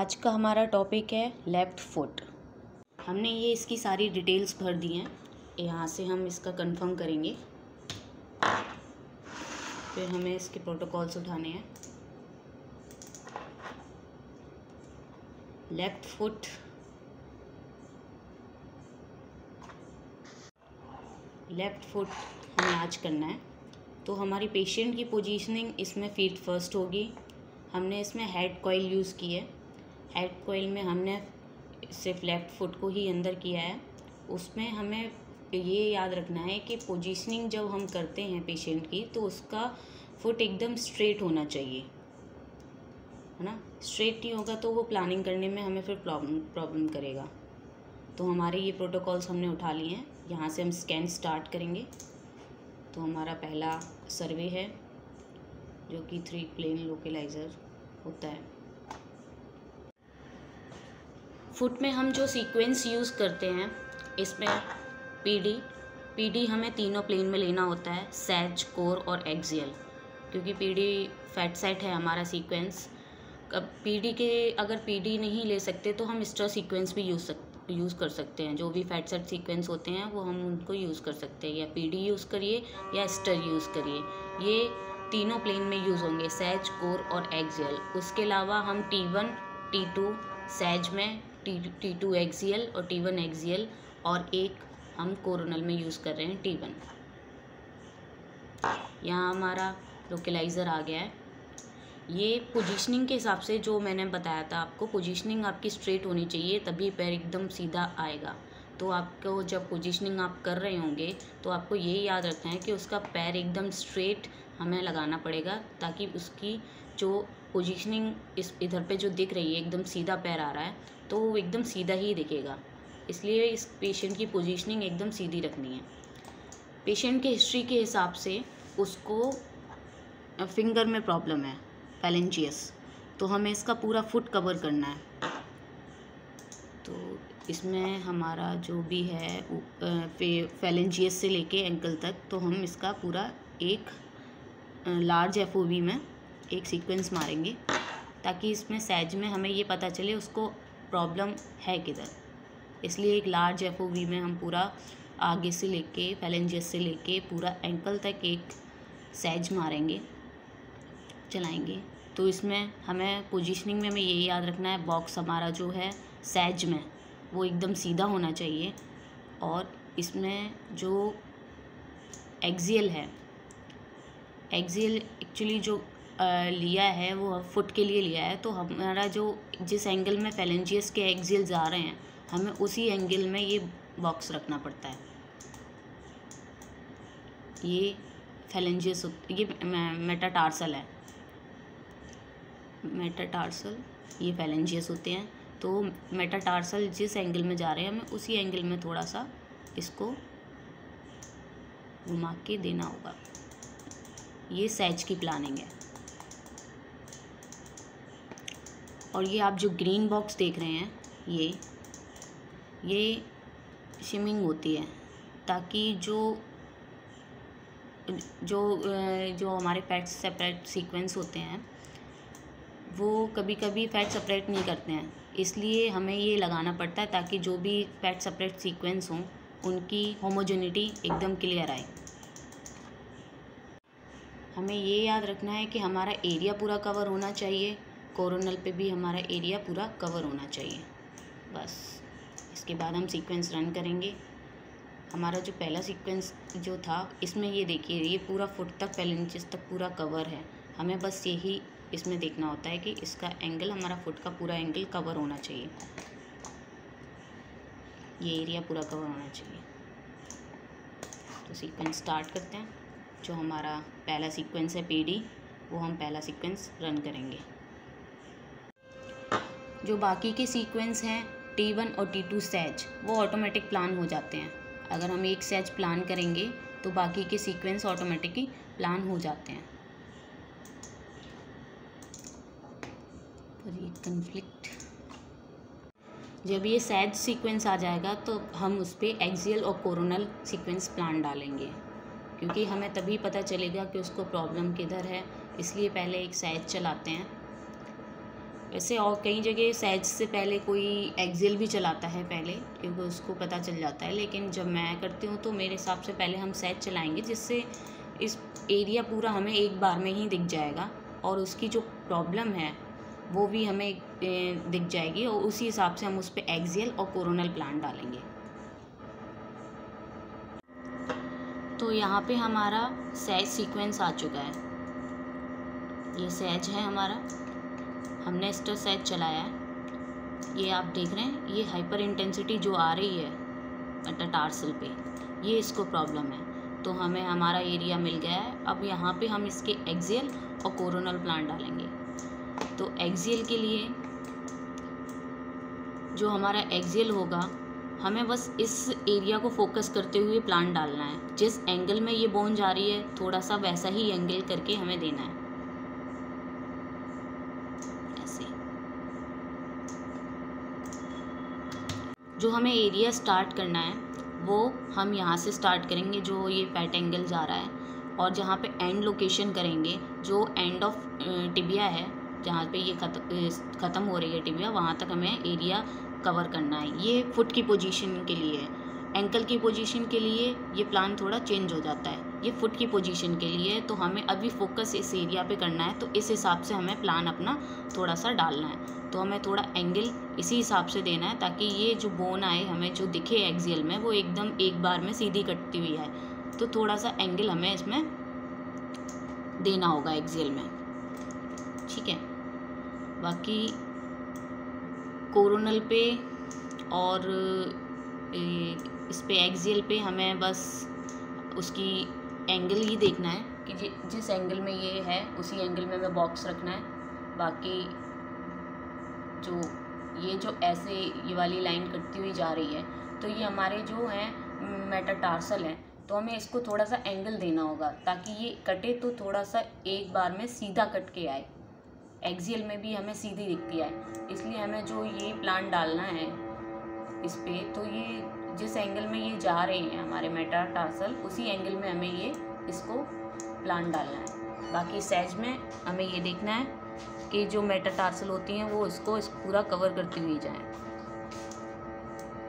आज का हमारा टॉपिक है लेफ़्ट फुट। हमने ये इसकी सारी डिटेल्स भर दी हैं, यहाँ से हम इसका कंफर्म करेंगे। फिर हमें इसके प्रोटोकॉल्स उठाने हैं। लेफ़्ट फुट हमें आज करना है। तो हमारी पेशेंट की पोजीशनिंग इसमें फीट फर्स्ट होगी। हमने इसमें हेड कॉइल यूज़ की है। हेड कॉइल में हमने सिर्फ लेफ़्ट फुट को ही अंदर किया है। उसमें हमें ये याद रखना है कि पोजीशनिंग जब हम करते हैं पेशेंट की, तो उसका फुट एकदम स्ट्रेट होना चाहिए, है ना। स्ट्रेट नहीं होगा तो वो प्लानिंग करने में हमें फिर प्रॉब्लम करेगा। तो हमारे ये प्रोटोकॉल्स हमने उठा लिए हैं। यहाँ से हम स्कैन स्टार्ट करेंगे। तो हमारा पहला सर्वे है जो कि 3 प्लेन लोकेलाइज़र होता है। फुट में हम जो सीक्वेंस यूज़ करते हैं, इसमें पीडी हमें तीनों प्लेन में लेना होता है, सैज, कोर और एक्सियल। क्योंकि पीडी फैट सेट है हमारा सीक्वेंस। अगर पीडी नहीं ले सकते तो हम स्टर सीक्वेंस भी यूज़ कर सकते हैं। जो भी फैट सेट सीक्वेंस होते हैं वो हम उनको यूज़ कर सकते हैं, या पीडी यूज़ करिए या स्टर यूज़ करिए। ये तीनों प्लेन में यूज़ होंगे, सैज, कोर और एक्सियल। उसके अलावा हम T1, T2 सैज में, T2 एक्सियल और T1 एक्सियल, और एक हम कोरोनल में यूज़ कर रहे हैं T1। यहाँ हमारा लोकेलाइज़र आ गया है। ये पोजीशनिंग के हिसाब से जो मैंने बताया था आपको, पोजीशनिंग आपकी स्ट्रेट होनी चाहिए, तभी पैर एकदम सीधा आएगा। तो आपको जब पोजीशनिंग आप कर रहे होंगे तो आपको ये याद रखना है कि उसका पैर एकदम स्ट्रेट हमें लगाना पड़ेगा, ताकि उसकी जो पोजीशनिंग इधर पे जो दिख रही है, एकदम सीधा पैर आ रहा है, तो वो एकदम सीधा ही दिखेगा। इसलिए इस पेशेंट की पोजीशनिंग एकदम सीधी रखनी है। पेशेंट के हिस्ट्री के हिसाब से उसको फिंगर में प्रॉब्लम है, फैलेंजियस, तो हमें इसका पूरा फुट कवर करना है। तो इसमें हमारा जो भी है फैलेंजियस से लेके एंकल तक, तो हम इसका पूरा एक लार्ज FOV में एक सीक्वेंस मारेंगे, ताकि इसमें सैज में हमें ये पता चले उसको प्रॉब्लम है किधर। इसलिए एक लार्ज FOV में हम पूरा आगे से लेके, फैलेंजियस से लेके पूरा एंकल तक एक सैज मारेंगे, चलाएंगे। तो इसमें हमें पोजीशनिंग में हमें ये याद रखना है, बॉक्स हमारा जो है सैज में वो एकदम सीधा होना चाहिए। और इसमें जो एक्सियल है, एक्सियल एक्चुअली जो लिया है वो फुट के लिए लिया है। तो हमारा जो जिस एंगल में फैलेंजियस के एक्सियल जा रहे हैं, हमें उसी एंगल में ये बॉक्स रखना पड़ता है। ये फैलेंजियस, ये मेटाटार्सल है, मेटाटार्सल, ये फैलेंजियस होते हैं। तो मेटाटार्सल जिस एंगल में जा रहे हैं, हमें उसी एंगल में थोड़ा सा इसको घुमा के देना होगा। ये सैज की प्लानिंग है। और ये आप जो ग्रीन बॉक्स देख रहे हैं, ये शिमिंग होती है, ताकि जो हमारे फैट सेपरेट सीक्वेंस होते हैं वो कभी कभी फैट सेपरेट नहीं करते हैं। इसलिए हमें ये लगाना पड़ता है, ताकि जो भी फैट सेपरेट सीक्वेंस हों उनकी होमोजेनिटी एकदम क्लियर आए। हमें ये याद रखना है कि हमारा एरिया पूरा कवर होना चाहिए, कोरोनल पे भी हमारा एरिया पूरा कवर होना चाहिए। बस इसके बाद हम सीक्वेंस रन करेंगे। हमारा जो पहला सीक्वेंस जो था, इसमें ये देखिए, ये पूरा फुट तक, फैलेंजियस तक पूरा कवर है। हमें बस यही इसमें देखना होता है कि इसका एंगल, हमारा फुट का पूरा एंगल कवर होना चाहिए, ये एरिया पूरा कवर होना चाहिए। तो सीक्वेंस स्टार्ट करते हैं। जो हमारा पहला सीक्वेंस है PD, वो हम पहला सीक्वेंस रन करेंगे। जो बाकी के सीक्वेंस हैं T1 और T2 सैज, वो ऑटोमेटिक प्लान हो जाते हैं। अगर हम एक सैज प्लान करेंगे तो बाकी के सीक्वेंस ऑटोमेटिकली प्लान हो जाते हैं। पर ये कन्फ्लिक्ट, जब ये सैज सीक्वेंस आ जाएगा तो हम उस पर एक्सियल और कोरोनल सीक्वेंस प्लान डालेंगे, क्योंकि हमें तभी पता चलेगा कि उसको प्रॉब्लम किधर है। इसलिए पहले एक सैज चलाते हैं। वैसे और कई जगह सैज से पहले कोई एक्सेल भी चलाता है पहले, क्योंकि उसको पता चल जाता है, लेकिन जब मैं करती हूँ तो मेरे हिसाब से पहले हम सैज चलाएंगे, जिससे इस एरिया पूरा हमें एक बार में ही दिख जाएगा और उसकी जो प्रॉब्लम है वो भी हमें दिख जाएगी, और उसी हिसाब से हम उस पर एक्सियल और कोरोनल प्लांट डालेंगे। तो यहाँ पे हमारा सैज सीक्वेंस आ चुका है। ये सैज है हमारा, हमने स्टर सैज चलाया है। ये आप देख रहे हैं, ये हाइपर इंटेंसिटी जो आ रही है मेटाटार्सल पे, ये इसको प्रॉब्लम है। तो हमें हमारा एरिया मिल गया है। अब यहाँ पे हम इसके एक्सियल और कोरोनल प्लांट डालेंगे। तो एक्सियल के लिए जो हमारा एक्सियल होगा, हमें बस इस एरिया को फोकस करते हुए प्लांट डालना है। जिस एंगल में ये बोन जा रही है, थोड़ा सा वैसा ही एंगल करके हमें देना है, ऐसे। जो हमें एरिया स्टार्ट करना है वो हम यहाँ से स्टार्ट करेंगे, जो ये पैट एंगल जा रहा है, और जहाँ पे एंड लोकेशन करेंगे, जो एंड ऑफ टिबिया है, जहाँ पे ये ख़त्म हो रही है टिबिया, वहाँ तक हमें एरिया कवर करना है। ये फुट की पोजीशन के लिए है। एंकल की पोजीशन के लिए ये प्लान थोड़ा चेंज हो जाता है, ये फुट की पोजीशन के लिए है। तो हमें अभी फोकस इस एरिया पे करना है, तो इस हिसाब से हमें प्लान अपना थोड़ा सा डालना है। तो हमें थोड़ा एंगल इसी हिसाब से देना है, ताकि ये जो बोन आए हमें जो दिखे एक्सियल में, वो एकदम एक बार में सीधी कटती हुई है। तो थोड़ा सा एंगल हमें इसमें देना होगा एक्सियल में, ठीक है। बाकी कोरोनल पे और इस पे एक्सियल पे हमें बस उसकी एंगल ही देखना है कि जिस एंगल में ये है उसी एंगल में हमें बॉक्स रखना है। बाकी जो ऐसे ये वाली लाइन कटती हुई जा रही है, तो ये हमारे जो हैं मेटाटार्सल हैं, तो हमें इसको थोड़ा सा एंगल देना होगा, ताकि ये कटे तो थोड़ा सा एक बार में सीधा कट के आए, एक्सियल में भी हमें सीधी दिखती है। इसलिए हमें जो ये प्लांट डालना है इस पे, तो ये जिस एंगल में ये जा रहे हैं हमारे मेटाटार्सल, उसी एंगल में हमें ये इसको प्लांट डालना है। बाकी सैज में हमें ये देखना है कि जो मेटाटार्सल होती हैं वो इसको पूरा कवर करती हुई जाएं,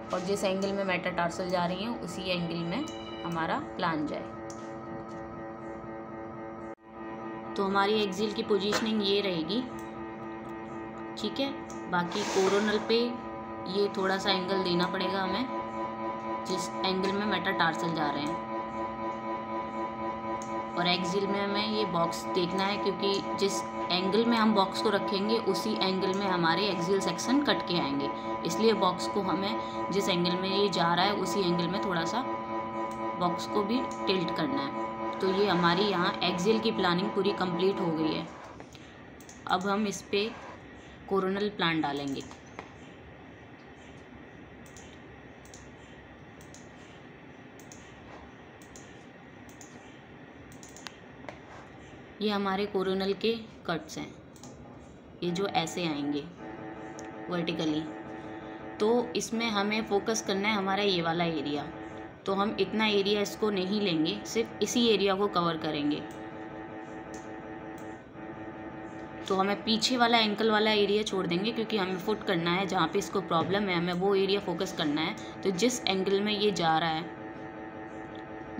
और जिस एंगल में मेटाटार्सल जा रही हैं उसी एंगल में हमारा प्लांट जाए। तो हमारी एक्सियल की पोजीशनिंग ये रहेगी, ठीक है। बाकी कोरोनल पे ये थोड़ा सा एंगल देना पड़ेगा हमें, जिस एंगल में मेटाटार्सल जा रहे हैं, और एक्सियल में हमें ये बॉक्स देखना है, क्योंकि जिस एंगल में हम बॉक्स को रखेंगे उसी एंगल में हमारे एक्सियल सेक्शन कट के आएंगे। इसलिए बॉक्स को हमें जिस एंगल में ये जा रहा है उसी एंगल में थोड़ा सा बॉक्स को भी टिल्ट करना है। तो ये हमारी यहाँ एक्सियल की प्लानिंग पूरी कंप्लीट हो गई है। अब हम इस पे कोरोनल प्लांट डालेंगे। ये हमारे कोरोनल के कट्स हैं, ये जो ऐसे आएंगे वर्टिकली। तो इसमें हमें फोकस करना है हमारा ये वाला एरिया। तो हम इतना एरिया इसको नहीं लेंगे, सिर्फ इसी एरिया को कवर करेंगे। तो हमें पीछे वाला एंकल वाला एरिया छोड़ देंगे, क्योंकि हमें फुट करना है जहाँ पे इसको प्रॉब्लम है, हमें वो एरिया फोकस करना है। तो जिस एंगल में ये जा रहा है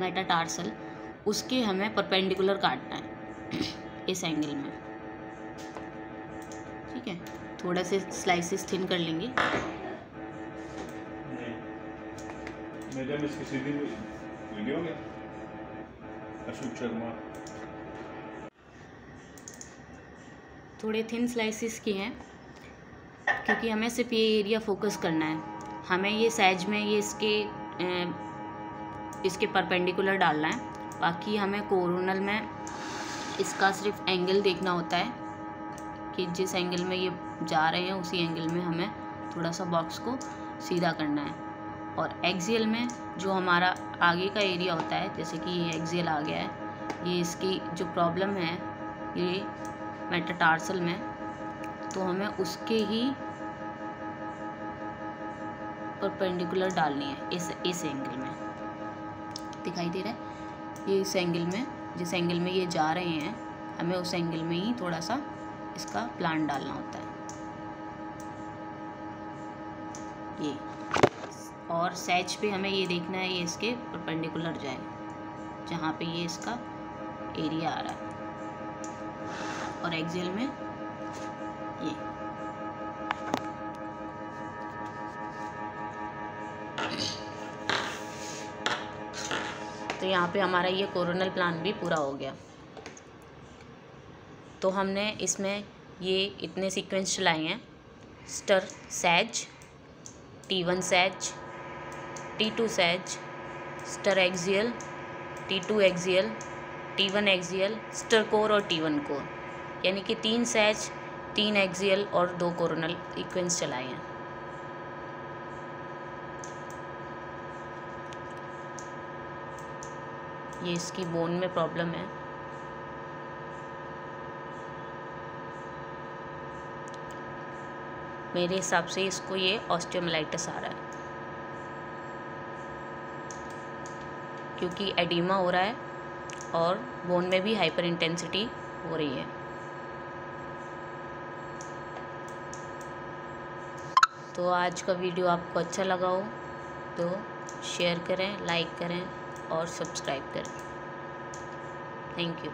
मेटाटार्सल, उसके हमें परपेंडिकुलर काटना है इस एंगल में, ठीक है। थोड़ा से स्लाइसेस थिन कर लेंगे। मैडम इसकी सीधी वीडियो में अशोक शर्मा थोड़े थिन स्लाइसेस किए हैं, क्योंकि हमें सिर्फ ये एरिया फोकस करना है। हमें ये सैज में ये इसके परपेंडिकुलर डालना है। बाकी हमें कोरोनल में इसका सिर्फ एंगल देखना होता है कि जिस एंगल में ये जा रहे हैं उसी एंगल में हमें थोड़ा सा बॉक्स को सीधा करना है। और एक्सियल में जो हमारा आगे का एरिया होता है, जैसे कि ये एक्सियल आ गया है, ये इसकी जो प्रॉब्लम है ये मेटाटार्सल में, तो हमें उसके ही परपेंडिकुलर डालनी है इस एंगल में। दिखाई दे रहा है ये इस एंगल में, जिस एंगल में ये जा रहे हैं हमें उस एंगल में ही थोड़ा सा इसका प्लांट डालना होता है। ये, और सैच पे हमें ये देखना है ये इसके परपेंडिकुलर जाए, जहाँ पे ये इसका एरिया आ रहा है, और एक्सियल में ये। तो यहाँ पे हमारा ये कोरोनल प्लान भी पूरा हो गया। तो हमने इसमें ये इतने सीक्वेंस चलाए हैं: स्टर सैज, T1 sag, T2 sag, STIR axial, T2 axial, T1 axial, STIR cor और T1 कोर, यानी कि 3 सैज, 3 एक्सियल और 2 कोरोनल सीक्वेंस चलाए हैं। ये इसकी बोन में प्रॉब्लम है। मेरे हिसाब से इसको ये ऑस्टियोमाइलाइटिस आ रहा है, क्योंकि एडिमा हो रहा है और बोन में भी हाइपर इंटेंसिटी हो रही है। तो आज का वीडियो आपको अच्छा लगा हो तो शेयर करें, लाइक करें और सब्सक्राइब करें। Thank you.